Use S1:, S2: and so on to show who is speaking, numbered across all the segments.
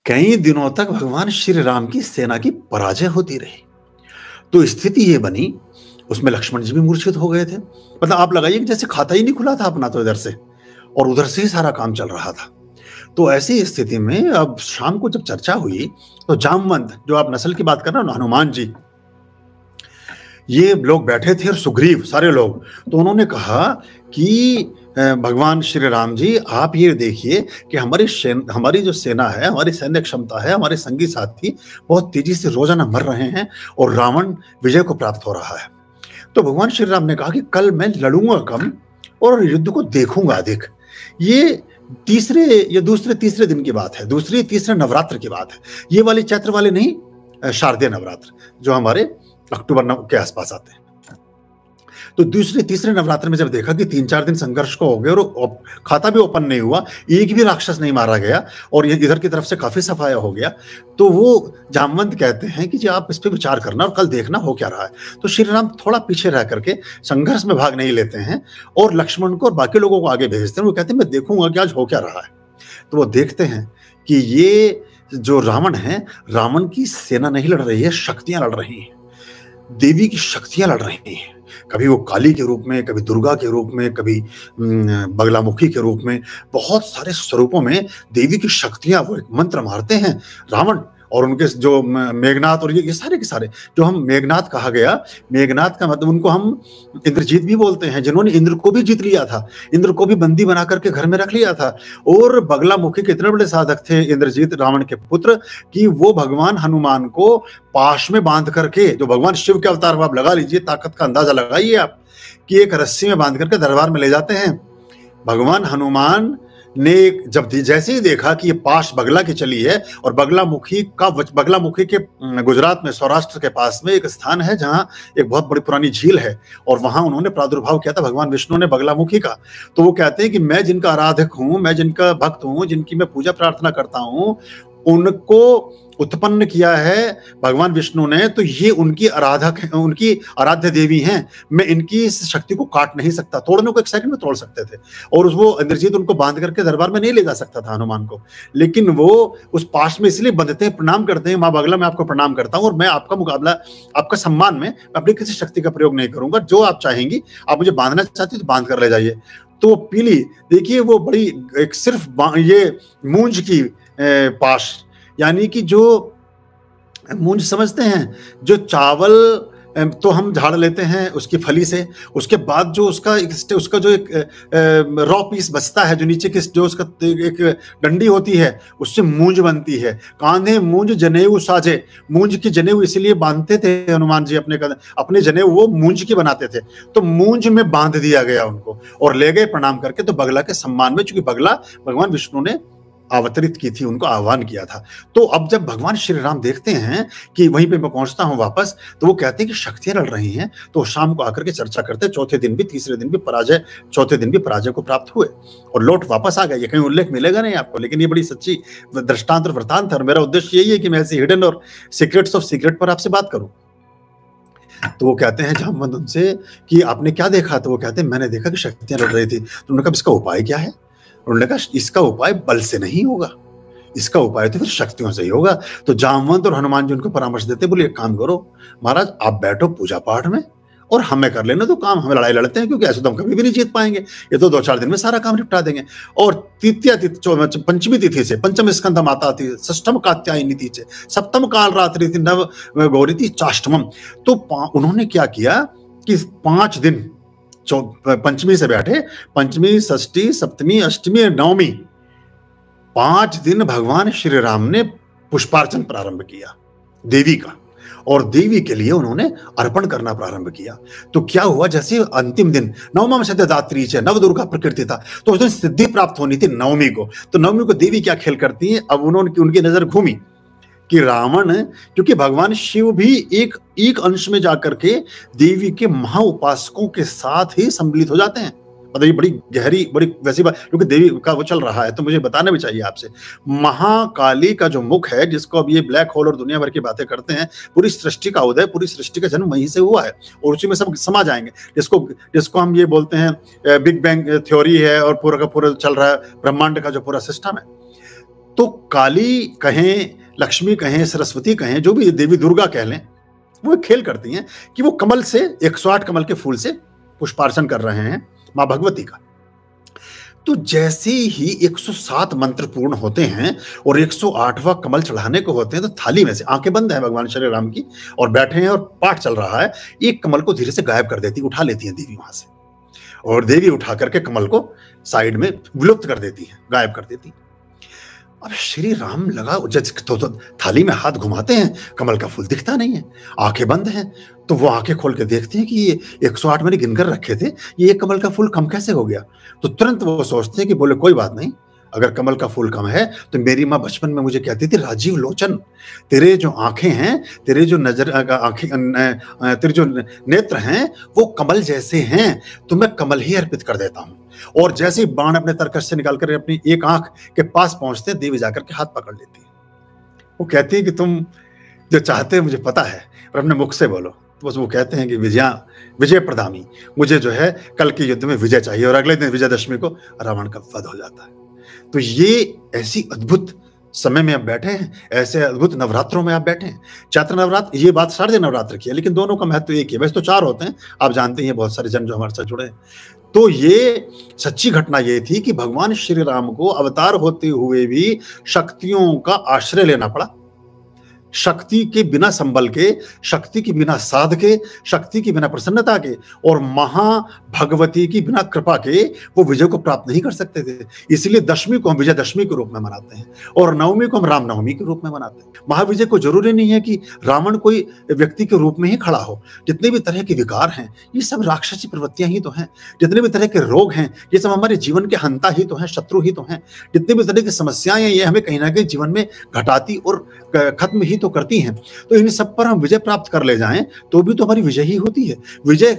S1: कई दिनों तक भगवान श्री राम की सेना की पराजय होती रही। तो स्थिति ये बनी, उसमें लक्ष्मण जी भी मूर्छित हो गए थे। मतलब आप लगाइए कि जैसे खाता ही नहीं खुला था अपना, तो इधर से और उधर से ही सारा काम चल रहा था। तो ऐसी स्थिति में अब शाम को जब चर्चा हुई, तो जामवंत, जो आप नस्ल की बात कर रहे हो ना, हनुमान जी, ये लोग बैठे थे और सुग्रीव, सारे लोग। तो उन्होंने कहा कि भगवान श्री राम जी, आप ये देखिए कि हमारी जो सेना है, हमारी सैन्य क्षमता है, हमारे संगी साथी बहुत तेजी से रोजाना मर रहे हैं और रावण विजय को प्राप्त हो रहा है। तो भगवान श्री राम ने कहा कि कल मैं लड़ूंगा कम और युद्ध को देखूंगा अधिक। ये दूसरे तीसरे दिन की बात है, दूसरे तीसरे नवरात्र की बात है। ये वाले चैत्र वाले नहीं, शारदीय नवरात्र जो हमारे अक्टूबर के आसपास आते हैं। तो दूसरे तीसरे नवरात्र में जब देखा कि 3-4 दिन संघर्ष को हो गए और खाता भी ओपन नहीं हुआ, एक भी राक्षस नहीं मारा गया और ये इधर की तरफ से काफी सफाया हो गया, तो वो जामवंत कहते हैं कि जी आप इस पे विचार करना और कल देखना हो क्या रहा है। तो श्री राम थोड़ा पीछे रह करके संघर्ष में भाग नहीं लेते हैं और लक्ष्मण को और बाकी लोगों को आगे भेजते हैं। वो कहते हैं मैं देखूंगा कि आज हो क्या रहा है। तो वो देखते हैं कि ये जो रावण है, रावण की सेना नहीं लड़ रही है, शक्तियां लड़ रही हैं, देवी की शक्तियां लड़ रही हैं। कभी वो काली के रूप में, कभी दुर्गा के रूप में, कभी बगलामुखी के रूप में, बहुत सारे स्वरूपों में देवी की शक्तियां, वो एक मंत्र मारते हैं रावण। और उनके जो मेघनाथ और ये सारे के सारे, जो हम मेघनाथ कहा गया, मेघनाथ का मतलब उनको हम इंद्रजीत भी बोलते हैं, जिन्होंने इंद्र को भी जीत लिया था, इंद्र को भी बंदी बना करके घर में रख लिया था। और बगलामुखी के इतने बड़े साधक थे इंद्रजीत, रावण के पुत्र, कि वो भगवान हनुमान को पाश में बांध करके, जो भगवान शिव के अवतार, आप लगा लीजिए, ताकत का अंदाजा लगाइए आप, कि एक रस्सी में बांध करके दरबार में ले जाते हैं। भगवान हनुमान ने जब जैसे ही देखा कि ये पाश बगला की चली है, और बगलामुखी के गुजरात में, सौराष्ट्र के पास में एक स्थान है जहां एक बहुत बड़ी पुरानी झील है, और वहां उन्होंने प्रादुर्भाव किया था भगवान विष्णु ने बगलामुखी का। तो वो कहते हैं कि मैं जिनका आराधक हूं, मैं जिनका भक्त हूं, जिनकी मैं पूजा प्रार्थना करता हूं, उनको उत्पन्न किया है भगवान विष्णु ने, तो ये उनकी आराधक है, उनकी आराध्य देवी हैं। मैं इनकी इस शक्ति को काट नहीं सकता। तोड़ने को 1 सेकंड में तोड़ सकते थे, और वो इंद्रजीत उनको बांध करके दरबार में नहीं ले जा सकता था हनुमान को, लेकिन वो उस पाश में इसलिए बंधते हैं, प्रणाम करते हैं, माँ बगला मैं आपको प्रणाम करता हूँ और मैं आपका मुकाबला, आपका सम्मान में अपनी किसी शक्ति का प्रयोग नहीं करूंगा, जो आप चाहेंगी, आप मुझे बांधना चाहती तो बांध कर ले जाइए। तो पीली देखिए, वो बड़ी एक सिर्फ ये मूंज की पाश, यानी कि जो मूंज समझते हैं, जो चावल तो हम झाड़ लेते हैं उसकी फली से, उसके बाद जो उसका जो एक रॉ पीस बचता है, जो नीचे की जो उसका एक डंडी होती है, उससे मूंज बनती है। कांधे मूंज जनेऊ साजे, मूंज की जनेऊ इसलिए बांधते थे हनुमान जी, अपने जनेऊ वो मूंज की बनाते थे। तो मूंज में बांध दिया गया उनको और ले गए प्रणाम करके। तो बगला के सम्मान में, चूंकि बगला भगवान विष्णु ने अवतरित की थी, उनको आह्वान किया था। तो अब जब भगवान श्री राम देखते हैं कि वहीं पे मैं पहुंचता हूं वापस, तो वो कहते हैं कि शक्तियां लड़ रही हैं। तो शाम को आकर के चर्चा करते हैं, चौथे दिन भी पराजय को प्राप्त हुए और लौट वापस आ गए। ये कहीं उल्लेख मिलेगा नहीं आपको, लेकिन ये बड़ी सच्ची दृष्टांत और वृतांत है। और मेरा उद्देश्य यही है कि मैं ऐसे हिडन और सीक्रेट्स ऑफ सीक्रेट पर आपसे बात करूं। तो वो कहते हैं जामवंत उनसे कि आपने क्या देखा? तो वो कहते हैं मैंने देखा कि शक्तियां लड़ रही थी। तो उन्होंने कहा इसका उपाय क्या है? उन्होंने कहा इसका उपाय बल से नहीं होगा, इसका उपाय तो फिर शक्तियों से ही होगा। तो जामवंत और हनुमान जी उनको परामर्श देते, बोले एक काम करो महाराज, आप बैठो पूजा पाठ में और हमें कर लेने तो काम, हमें लड़ाई लड़ते हैं, क्योंकि ऐसे तो हम कभी भी नहीं जीत पाएंगे, ये तो 2-4 दिन में सारा काम निपटा देंगे। और तृतीया तिथि, पंचमी तिथि से, पंचम स्कंद माता थी, षष्ठम कात्यायनी थी, सप्तम काल रात्रि थी, नव गौरी थी, चाष्टमम। तो उन्होंने क्या किया कि 5 दिन पंचमी से बैठे, पंचमी, षष्ठी, सप्तमी, अष्टमी और नवमी, 5 दिन भगवान श्री राम ने पुष्पार्चन प्रारंभ किया देवी का, और देवी के लिए उन्होंने अर्पण करना प्रारंभ किया। तो क्या हुआ, जैसे अंतिम दिन नवमा सत्यदात्री से नव दुर्गा प्रकृति था, तो उस दिन सिद्धि प्राप्त होनी थी नवमी को। तो नवमी को देवी क्या खेल करती हैं, अब उनकी नजर घूमी कि रावण, क्योंकि भगवान शिव भी एक अंश में जाकर के देवी के महा उपासकों के साथ ही सम्मिलित हो जाते हैं। मतलब ये बड़ी गहरी, बड़ी वैसी बात, क्योंकि देवी का वो चल रहा है तो मुझे बताना भी चाहिए आपसे। महाकाली का जो मुख है, जिसको अब ये ब्लैक होल और दुनिया भर की बातें करते हैं, पूरी सृष्टि का उदय, पूरी सृष्टि का जन्म वहीं से हुआ है और उसी में सब समा जाएंगे। जिसको हम ये बोलते हैं बिग बैंग थ्योरी है, और पूरा का पूरा चल रहा है ब्रह्मांड का जो पूरा सिस्टम है। तो काली कहें, लक्ष्मी कहें, सरस्वती कहें, जो भी देवी दुर्गा कह लें, वो एक खेल करती हैं कि वो कमल से 108 कमल के फूल से पुष्पार्चन कर रहे हैं मां भगवती का। तो जैसे ही 107 मंत्र पूर्ण होते हैं और 108वां कमल चढ़ाने को होते हैं, तो थाली में से, आंखें बंद है भगवान श्री राम की और बैठे हैं और पाठ चल रहा है, एक कमल को धीरे से गायब कर देती, उठा लेती है देवी वहां से, और देवी उठा करके कमल को साइड में विलुप्त कर देती है, गायब कर देती। अब श्री राम लगा, तो थाली में हाथ घुमाते हैं, कमल का फूल दिखता नहीं है, आंखें बंद हैं, तो वो आंखें खोल के देखते हैं कि ये 108 मैंने गिनकर रखे थे, ये कमल का फूल कम कैसे हो गया। तो तुरंत वो सोचते हैं कि बोले कोई बात नहीं, अगर कमल का फूल कम है तो मेरी माँ बचपन में मुझे कहती थी, राजीव लोचन, तेरे जो आंखें हैं, तेरे जो नजर आंखें, तेरे जो नेत्र हैं वो कमल जैसे हैं, तो मैं कमल ही अर्पित कर देता हूँ। और जैसे ही बाण अपने तरकश से निकालकर अपनी एक आंख के पास पहुंचते, देवी जाकर के हाथ पकड़ लेती है। वो कहती है कि तुम जो चाहते हैं मुझे पता है, और अपने मुख से बोलो। तो बस वो कहते हैं कि विजय प्रदामी, मुझे जो है कल के युद्ध में विजय चाहिए, और अगले दिन विजयदशमी को रावण का वध हो जाता है। तो ये ऐसी अद्भुत समय में आप बैठे हैं, ऐसे अद्भुत नवरात्रों में आप बैठे हैं। चैत्र नवरात्र, ये बात शारदीय नवरात्र की है, लेकिन दोनों का महत्व एक ही है। वैसे तो 4 होते हैं, आप जानते हैं, बहुत सारे जन जो हमारे साथ जुड़े हैं। तो ये सच्ची घटना ये थी कि भगवान श्री राम को अवतार होते हुए भी शक्तियों का आश्रय लेना पड़ा। शक्ति के बिना संबल के, शक्ति के बिना साध के, शक्ति के बिना प्रसन्नता के, और महाभगवती की बिना कृपा के वो विजय को प्राप्त नहीं कर सकते थे। इसलिए दशमी को हम विजयदशमी के रूप में मनाते हैं, और नवमी को हम रामनवमी के रूप में मनाते हैं। महाविजय को जरूरी नहीं है कि रावण कोई व्यक्ति के रूप में ही खड़ा हो। जितने भी तरह के विकार हैं, ये सब राक्षसी प्रवृत्तियां ही तो हैं। जितने भी तरह के रोग हैं, ये सब हमारे जीवन के हंता ही तो हैं, शत्रु ही तो हैं। जितने भी तरह की समस्याएं हैं, ये हमें कहीं ना कहीं जीवन में घटाती और खत्म ही तो करती हैं। तो इन सब पर हम विजय प्राप्त कर ले जाएं तो भी तो हमारी विजय ही होती है। विजय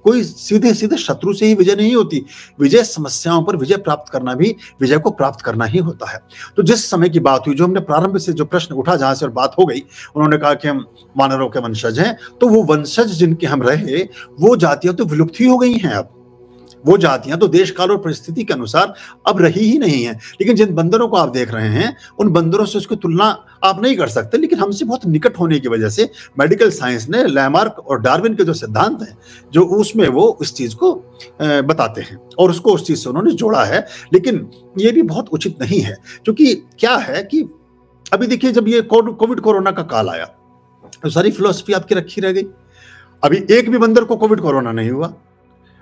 S1: कोई सीधे सीधे शत्रु से ही विजय नहीं होती। विजय समस्याओं पर विजय प्राप्त करना भी विजय को प्राप्त करना ही होता है। तो जिस समय की बात हुई, जो हमने प्रारंभ से जो प्रश्न उठा, जहां से और बात हो गई, उन्होंने कहा कि हम वानरों के वंशज हैं, तो वो वंशज जिनके हम रहे, वो जातियां तो विलुप्त ही हो गई हैं। अब वो जातियां तो देश काल और परिस्थिति के अनुसार अब रही ही नहीं है। लेकिन जिन बंदरों को आप देख रहे हैं, उन बंदरों से उसकी तुलना आप नहीं कर सकते। लेकिन हमसे बहुत निकट होने की वजह से मेडिकल साइंस ने, लैमार्क और डार्विन के जो सिद्धांत हैं, जो उसमें वो इस चीज को बताते हैं, और उसको उस चीज से उन्होंने जोड़ा है। लेकिन ये भी बहुत उचित नहीं है, क्योंकि क्या है कि अभी देखिए, जब ये कोविड कोरोना का काल आया, तो सारी फिलॉसफी आपकी रखी रह गई। अभी एक भी बंदर को कोविड कोरोना नहीं हुआ।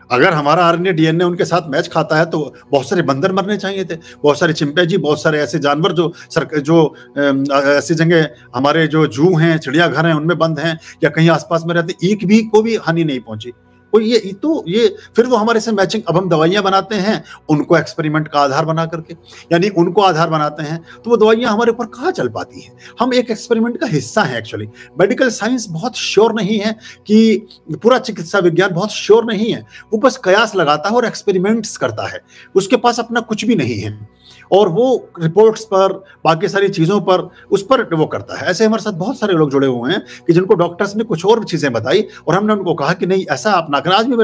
S1: अगर हमारा आरएनए डीएनए उनके साथ मैच खाता है, तो बहुत सारे बंदर मरने चाहिए थे, बहुत सारे चिंपैंजी, बहुत सारे ऐसे जानवर जो ऐसी जगह हमारे जो जू हैं, चिड़ियाघर हैं, उनमें बंद हैं या कहीं आसपास में रहते, एक भी को भी हानि नहीं पहुंची। और ये फिर वो हमारे से मैचिंग, अब हम दवाइयां बनाते हैं उनको एक्सपेरिमेंट का आधार बना करके, यानी उनको आधार बनाते हैं, तो वो दवाइयां हमारे ऊपर कहाँ चल पाती हैं। हम एक एक्सपेरिमेंट का हिस्सा हैं। एक्चुअली मेडिकल साइंस बहुत श्योर नहीं है, कि पूरा चिकित्सा विज्ञान बहुत श्योर नहीं है। वो बस कयास लगाता है और एक्सपेरिमेंट्स करता है, उसके पास अपना कुछ भी नहीं है, और वो रिपोर्ट्स पर, बाकी सारी चीजों पर, उस पर वो करता है। ऐसे हमारे साथ बहुत सारे लोग जुड़े हुए हैं कि जिनको डॉक्टर्स ने कुछ और चीजें बताई, और हमने उनको कहा कि नहीं, ऐसा आप ना करें। आज भी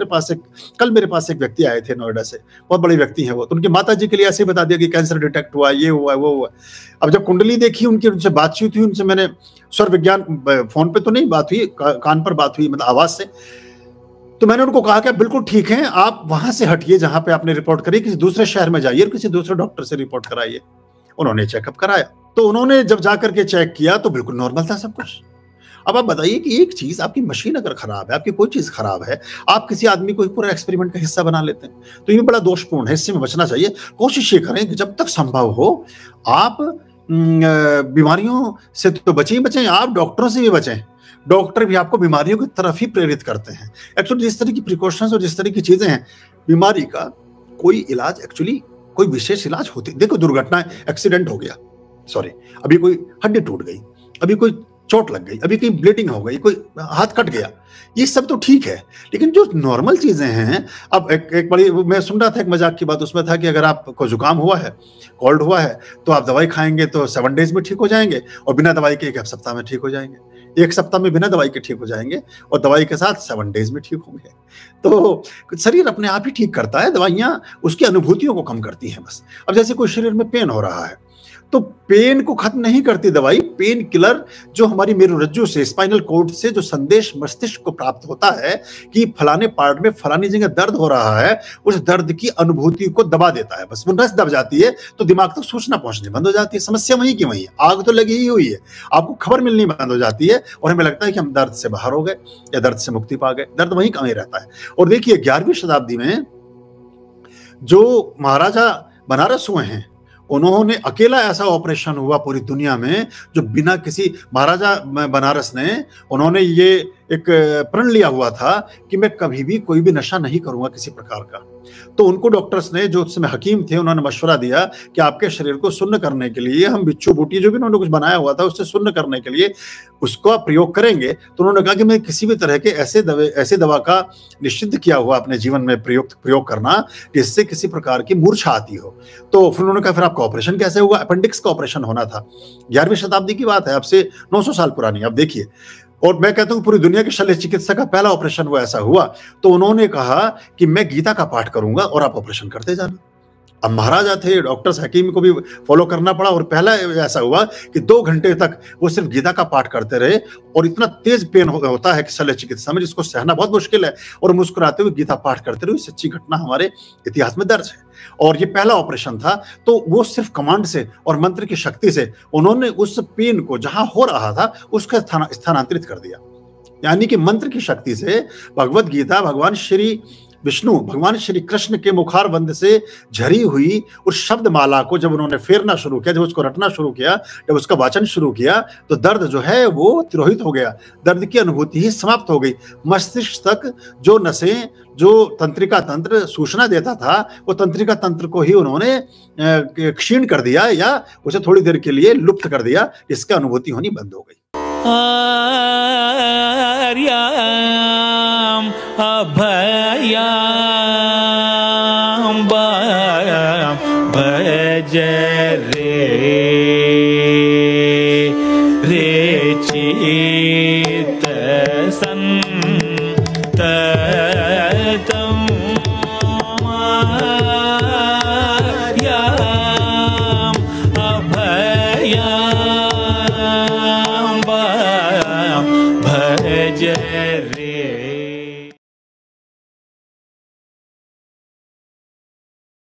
S1: कल मेरे पास एक व्यक्ति आए थे नोएडा से, बहुत बड़े व्यक्ति हैं वो, तो उनकी माता जी के लिए ऐसे ही बता दिया कि कैंसर डिटेक्ट हुआ, ये हुआ, वो हुआ। अब जब कुंडली देखी, उनसे बातचीत हुई, उनसे मैंने स्वर विज्ञान, फोन पे तो नहीं बात हुई, कान पर बात हुई, मतलब आवाज से, तो मैंने उनको कहा कि बिल्कुल ठीक है, आप वहां से हटिए जहां पे आपने रिपोर्ट करी, किसी दूसरे शहर में जाइए और किसी दूसरे डॉक्टर से रिपोर्ट कराइए। उन्होंने चेकअप कराया, तो उन्होंने जब जाकर के चेक किया तो बिल्कुल नॉर्मल था सब कुछ। अब आप बताइए कि एक चीज, आपकी मशीन अगर खराब है, आपकी कोई चीज खराब है, आप किसी आदमी को पूरा एक्सपेरिमेंट का हिस्सा बना लेते हैं, तो ये बड़ा दोषपूर्ण है। इससे में बचना चाहिए। कोशिश ये करें कि जब तक संभव हो आप बीमारियों से तो बचें, आप डॉक्टरों से भी बचें। डॉक्टर भी आपको बीमारियों की तरफ ही प्रेरित करते हैं। एक्चुअली जिस तरह की प्रिकॉशंस और जिस तरह की चीजें हैं, बीमारी का कोई इलाज, एक्चुअली कोई विशेष इलाज होती। देखो, दुर्घटना, एक्सीडेंट हो गया, सॉरी, अभी कोई हड्डी टूट गई, अभी कोई चोट लग गई, अभी कहीं ब्लीडिंग हो गई, कोई हाथ कट गया, ये सब तो ठीक है। लेकिन जो नॉर्मल चीजें हैं, अब एक बड़ी, मैं सुन रहा था एक मजाक की बात, उसमें था कि अगर आपको जुकाम हुआ है, कोल्ड हुआ है, तो आप दवाई खाएंगे तो 7 डेज में ठीक हो जाएंगे, और बिना दवाई के 1 सप्ताह में ठीक हो जाएंगे। 1 सप्ताह में बिना दवाई के ठीक हो जाएंगे, और दवाई के साथ 7 डेज में ठीक होंगे। तो शरीर अपने आप ही ठीक करता है, दवाइयां उसकी अनुभूतियों को कम करती हैं बस। अब जैसे कोई शरीर में पेन हो रहा है, तो पेन को खत्म नहीं करती दवाई, पेन किलर जो हमारी मेरुरज्जु से, स्पाइनल कॉर्ड से जो संदेश मस्तिष्क को प्राप्त होता है कि फलाने पार्ट में फलानी जगह दर्द हो रहा है, उस दर्द की अनुभूति को दबा देता है। बस वो नस दब जाती है तो दिमाग तक सूचना पहुंचनी बंद हो जाती है। समस्या वहीं की वहीं, आग तो लगी ही हुई है, आपको खबर मिलनी बंद हो जाती है और हमें लगता है कि हम दर्द से बाहर हो गए या दर्द से मुक्ति पा गए। दर्द वहीं कहीं रहता है। और देखिए 11वीं शताब्दी में जो महाराजा बनारस हुए हैं, उन्होंने अकेला ऐसा ऑपरेशन हुआ पूरी दुनिया में जो बिना किसी, महाराजा बनारस ने, उन्होंने ये एक प्रण लिया हुआ था कि मैं कभी भी कोई भी नशा नहीं करूंगा किसी प्रकार का। तो उनको डॉक्टर्स ने, जो उस समय हकीम थे, उन्होंने मशवरा दिया कि आपके शरीर को सुन्न करने के लिए हम बिच्छू बूटी जो भी उन्होंने कुछ बनाया हुआ था उससे सुन्न करने के लिए उसका प्रयोग करेंगे। तो उन्होंने कहा कि मैं किसी भी तरह के ऐसे दवा का निषिद्ध किया हुआ अपने जीवन में प्रयोग करना जिससे किसी प्रकार की मूर्छा आती हो। तो फिर उन्होंने कहा फिर आपका ऑपरेशन कैसे होगा? अपेंडिक्स का ऑपरेशन होना था। 11वीं शताब्दी की बात है, अब से 900 साल पुरानी। अब देखिए, और मैं कहता हूं पूरी दुनिया के शल्य चिकित्सा का पहला ऑपरेशन वो ऐसा हुआ। तो उन्होंने कहा कि मैं गीता का पाठ करूंगा और आप ऑपरेशन करते जाना। अब महाराजा थे, डॉक्टर्स, हकीम को भी फॉलो करना पड़ा। और पहला ऐसा हुआ कि 2 घंटे तक वो सिर्फ गीता का पाठ करते रहे। और इतना तेज पेन होता है कि शल्य चिकित्सा में, जिसको सहना बहुत मुश्किल है, और मुस्कुराते हुए गीता पाठ करते रहे। सच्ची घटना हमारे इतिहास में दर्ज है। और ये पहला ऑपरेशन था। तो वो सिर्फ कमांड से और मंत्र की शक्ति से उन्होंने उस पेन को जहां हो रहा था उसका स्थानांतरित कर दिया। यानी कि मंत्र की शक्ति से भगवत गीता भगवान श्री विष्णु, भगवान श्री कृष्ण के मुखारबंद से झरी हुई उस शब्द माला को जब उन्होंने फेरना शुरू किया, जब उसको रटना शुरू किया, जब उसका वाचन शुरू किया, तो दर्द जो है वो तिरोहित हो गया। दर्द की अनुभूति ही समाप्त हो गई। मस्तिष्क तक जो नसें, जो तंत्रिका तंत्र सूचना देता था, वो तंत्रिका तंत्र को ही उन्होंने क्षीण कर दिया या उसे थोड़ी देर के लिए लुप्त कर दिया, जिसकी अनुभूति होनी बंद हो गई।
S2: आर्याम अभयाम भज रे चित संततम